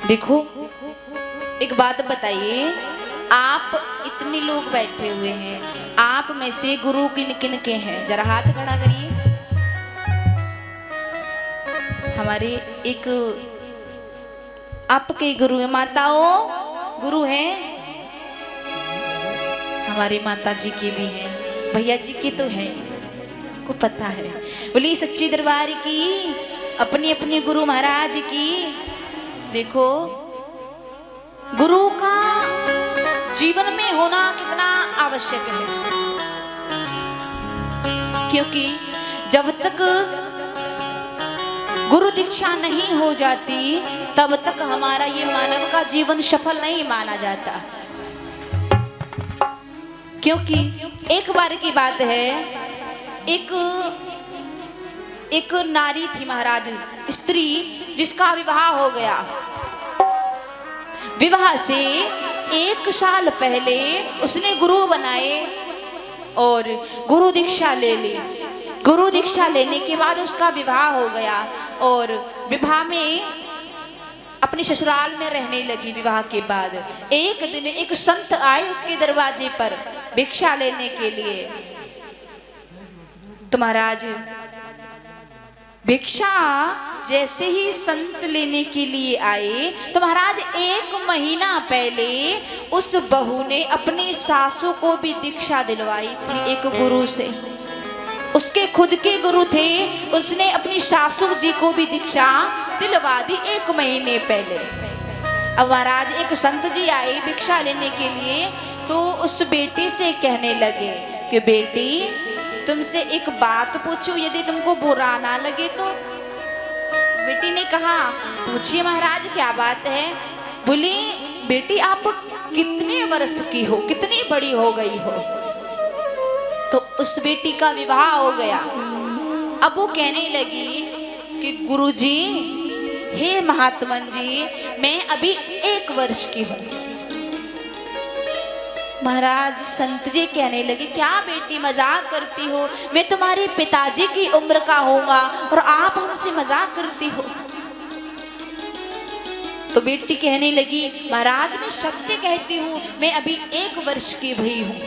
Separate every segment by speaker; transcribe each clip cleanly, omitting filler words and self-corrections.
Speaker 1: देखो एक बात बताइए, आप इतने लोग बैठे हुए हैं, आप में से गुरु किन किन के हैं? जरा हाथ खड़ा करिए। हमारे एक आपके गुरु है, माताओं गुरु हैं, हमारे माता जी के भी हैं, भैया जी के तो हैं, को पता है। बोलिए सच्ची दरबार की, अपनी अपनी गुरु महाराज की। देखो गुरु का जीवन में होना कितना आवश्यक है, क्योंकि जब तक गुरु दीक्षा नहीं हो जाती तब तक हमारा ये मानव का जीवन सफल नहीं माना जाता। क्योंकि एक बार की बात है, एक नारी थी महाराज, स्त्री, जिसका विवाह हो गया। विवाह से 1 साल पहले उसने गुरु बनाए और गुरु दीक्षा ले ली। गुरु दीक्षा लेने के बाद उसका विवाह हो गया और विवाह में अपने ससुराल में रहने लगी। विवाह के बाद एक दिन एक संत आए उसके दरवाजे पर भिक्षा लेने के लिए। तो महाराज भिक्षा जैसे ही संत लेने के लिए आए तो महाराज 1 महीना पहले उस बहू ने अपनी सासू को भी दीक्षा दिलवाई थी एक गुरु से। उसके खुद के गुरु थे, उसने अपनी सासू जी को भी दीक्षा दिलवा दी 1 महीने पहले। अब महाराज एक संत जी आए भिक्षा लेने के लिए, तो उस बेटी से कहने लगे कि बेटी तुमसे एक बात पूछूं, यदि तुमको बुरा ना लगे तो। बेटी ने कहा पूछिए महाराज क्या बात है। बोली बेटी आप कितने वर्ष की हो, कितनी बड़ी हो गई हो। तो उस बेटी का विवाह हो गया। अब वो कहने लगी कि गुरुजी, हे महात्मन जी, मैं अभी 1 वर्ष की हूँ। महाराज संत जी कहने लगे क्या बेटी मजाक करती हो, मैं तुम्हारे पिताजी की उम्र का होगा और आप हमसे मजाक करती हो। तो बेटी कहने लगी महाराज मैं सत्य कहती हूँ, मैं अभी 1 वर्ष की हुई हूँ।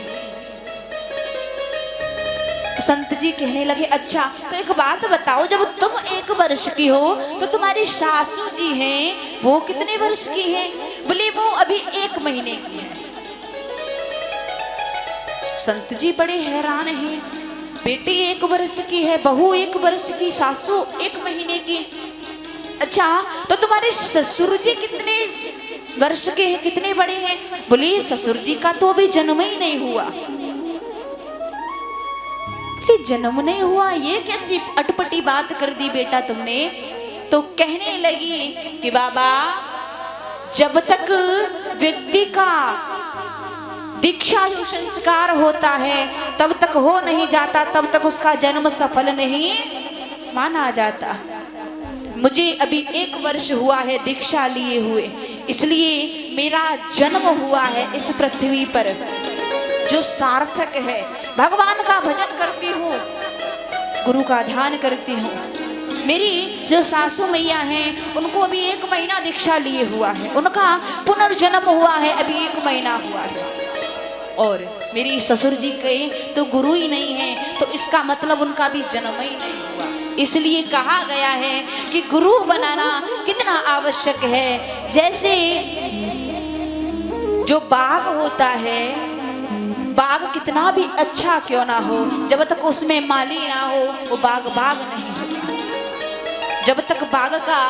Speaker 1: तो संत जी कहने लगे अच्छा तो एक बात बताओ, जब तुम 1 वर्ष की हो तो तुम्हारी सासू जी हैं वो कितने वर्ष की हैं? बोले वो अभी 1 महीने की है। संत जी बड़े हैरान हैं, बेटी 1 वर्ष की है, बहू 1 वर्ष की, सासू 1 महीने की। अच्छा तो तुम्हारे ससुर जी कितने वर्ष के हैं, कितने बड़े हैं? बोले ससुर जी का तो अभी जन्म ही नहीं हुआ। जन्म नहीं हुआ, ये कैसी अटपटी बात कर दी बेटा तुमने। तो कहने लगी कि बाबा जब तक व्यक्ति का दीक्षा जो संस्कार होता है तब तक हो नहीं जाता, तब तक उसका जन्म सफल नहीं माना जाता। मुझे अभी 1 वर्ष हुआ है दीक्षा लिए हुए, इसलिए मेरा जन्म हुआ है इस पृथ्वी पर जो सार्थक है। भगवान का भजन करती हूँ, गुरु का ध्यान करती हूँ। मेरी जो सासू मैया हैं उनको अभी 1 महीना दीक्षा लिए हुआ है, उनका पुनर्जन्म हुआ है, अभी 1 महीना हुआ है। और मेरी ससुर जी के तो गुरु ही नहीं है, तो इसका मतलब उनका भी जन्म ही नहीं हुआ। इसलिए कहा गया है कि गुरु बनाना कितना आवश्यक है। जैसे जो बाग होता है, बाग कितना भी अच्छा क्यों ना हो, जब तक उसमें माली ना हो वो बाग बाग नहीं होता। जब तक बाग का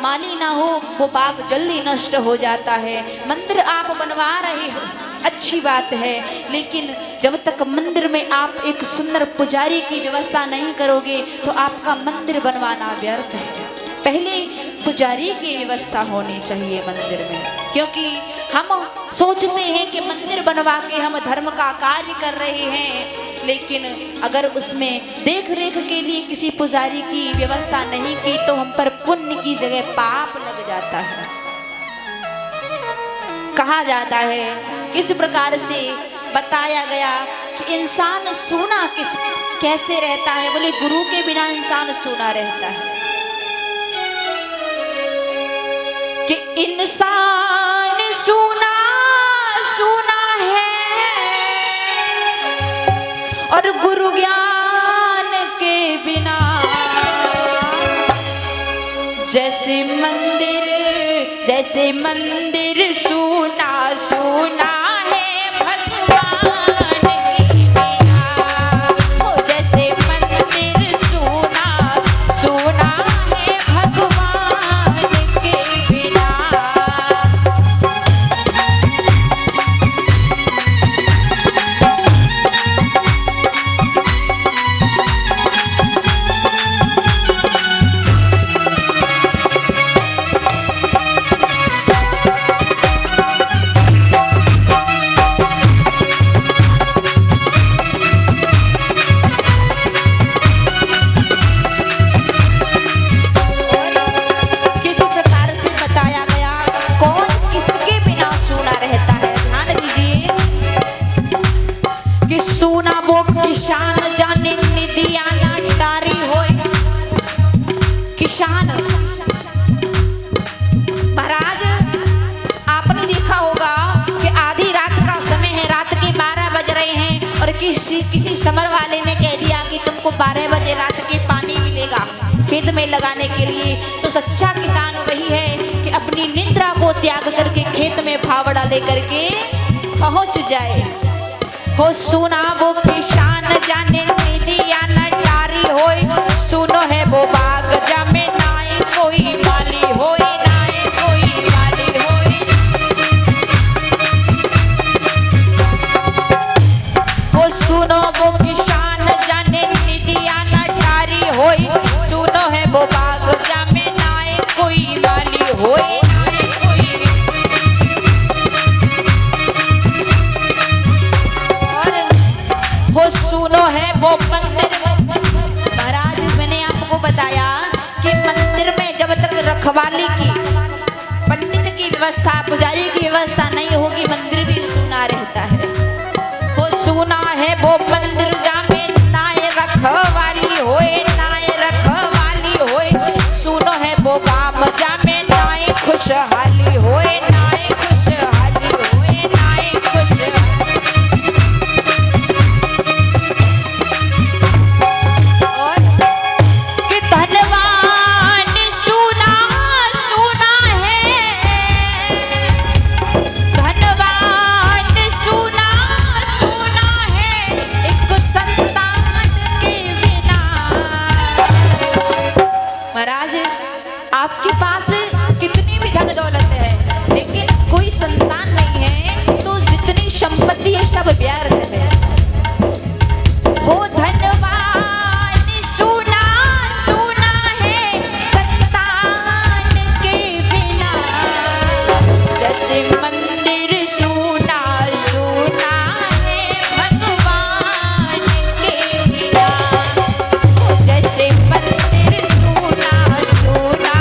Speaker 1: माली ना हो वो बाग जल्दी नष्ट हो जाता है। मंदिर आप बनवा रहे हो अच्छी बात है, लेकिन जब तक मंदिर में आप एक सुंदर पुजारी की व्यवस्था नहीं करोगे तो आपका मंदिर बनवाना व्यर्थ है। पहले पुजारी की व्यवस्था होनी चाहिए मंदिर में, क्योंकि हम सोचते हैं कि मंदिर बनवा के हम धर्म का कार्य कर रहे हैं, लेकिन अगर उसमें देख रेख के लिए किसी पुजारी की व्यवस्था नहीं की तो हम पर पुण्य की जगह पाप लग जाता है। कहा जाता है किस प्रकार से बताया गया कि इंसान सूना कैसे रहता है। बोले गुरु के बिना इंसान सूना रहता है। कि इंसान सुना सुना है और गुरु ज्ञान के बिना जैसे मंदिर सुना सुना है भगवान के बिना। ओ जैसे मंदिर सुना सुना है भगवान के बिना। किसान जाने निदिया ना टारी होए। किसान महाराज आपने देखा होगा कि आधी रात का समय है, रात के 12 बज रहे हैं और किसी समर वाले ने कह दिया कि तुमको 12 बजे रात के पानी मिलेगा खेत में लगाने के लिए। तो सच्चा किसान वही है कि अपनी निद्रा को त्याग करके खेत में फावड़ा लेकर के पहुंच जाए। हो सुना वो किसान जाने निदिया न टारी होए। सुनो है वो बाग जामे नाए कोई माली होए, नाए कोई माली होए। हो सुनो वो किसान जाने निदिया न टारी होए। सुनो है वो बाग जामे नाए कोई माली होए। वो सुनो है वो मंदिर। महाराज मैंने आपको बताया कि मंदिर में जब तक रखवाली की पंडित की व्यवस्था पुजारी की व्यवस्था नहीं होगी मंदिर भी सुना रहता है। वो सुना है वो मंदिर जामे नाय रखवाली होए, नाय रखवाली होए। सुनो है वो गाम जामे नाय खुशहाली होए, नाय खुशहाली होए, नाय खुशहाली। आपके पास कितनी भी धन दौलत है लेकिन कोई संतान नहीं है तो जितनी संपत्ति है सब व्यर्थ है। हो धनवान सुना सुना है संतान के बिना। जैसे मंदिर सुना सुना है भगवान के बिना। जैसे मंदिर सुना सुना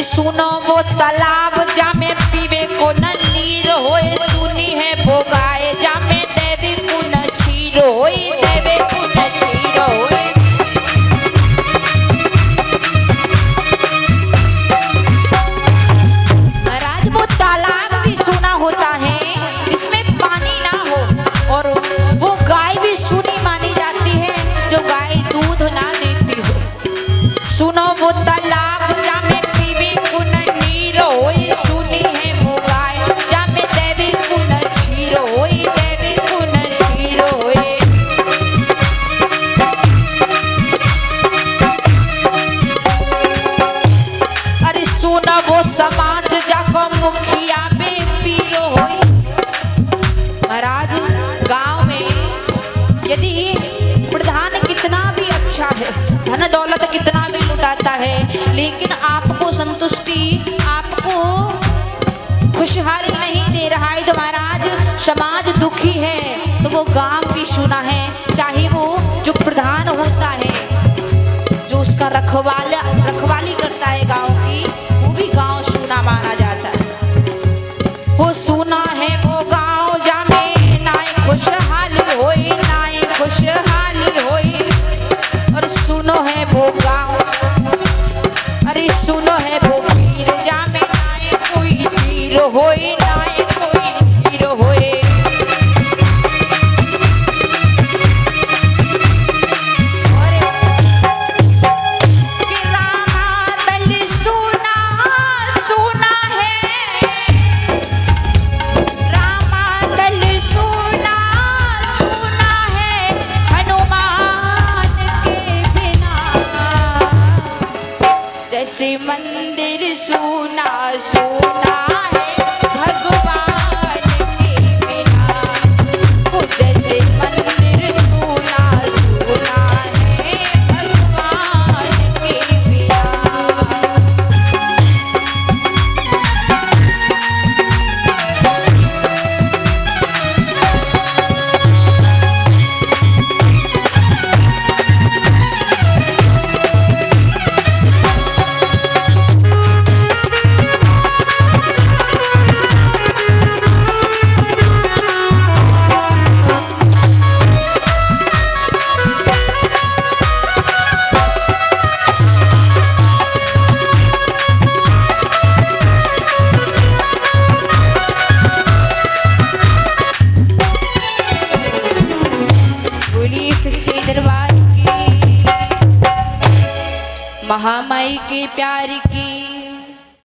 Speaker 1: सुनो वो तालाब जामे पीवे को न नीर होए। सुनी है वो गाय जामे देवी को न छीर होए, देवी को न छीर होए। महाराज वो तालाब भी सुना होता है जिसमें पानी ना हो और वो गाय भी सुनी मानी जाती है जो गाय दूध ना देती हो। सुनो वो तालाब जामे सुनी है वो गाय जामे देवी कुन छीरो होई, देवी कुन छीरो होई। अरे सुना वो समाज जाको मुख यदि प्रधान कितना भी अच्छा है, धन दौलत कितना भी लुटाता है, लेकिन आपको संतुष्टि, आपको खुशहाली नहीं दे रहा है, तो महाराज समाज दुखी है, तो वो गांव भी सुना है। चाहे वो जो प्रधान होता है, जो उसका रखवाली करता है गांव की, वो भी गांव सुना माना जाता है। वो सुना है वो गांव जामे नाय खुशहाली होई, नाय खुशहाली होई। और सुनो है वो गांव, अरे सुनो है वो पीर जामे नाय कोई पीर होई, नाय कोई पीर होई। मंदिर सुना सुना है भगवान के बिना, जैसे मंदिर सुना सुना है भगवान के बिना। दरबार की, महामाई के प्यार की।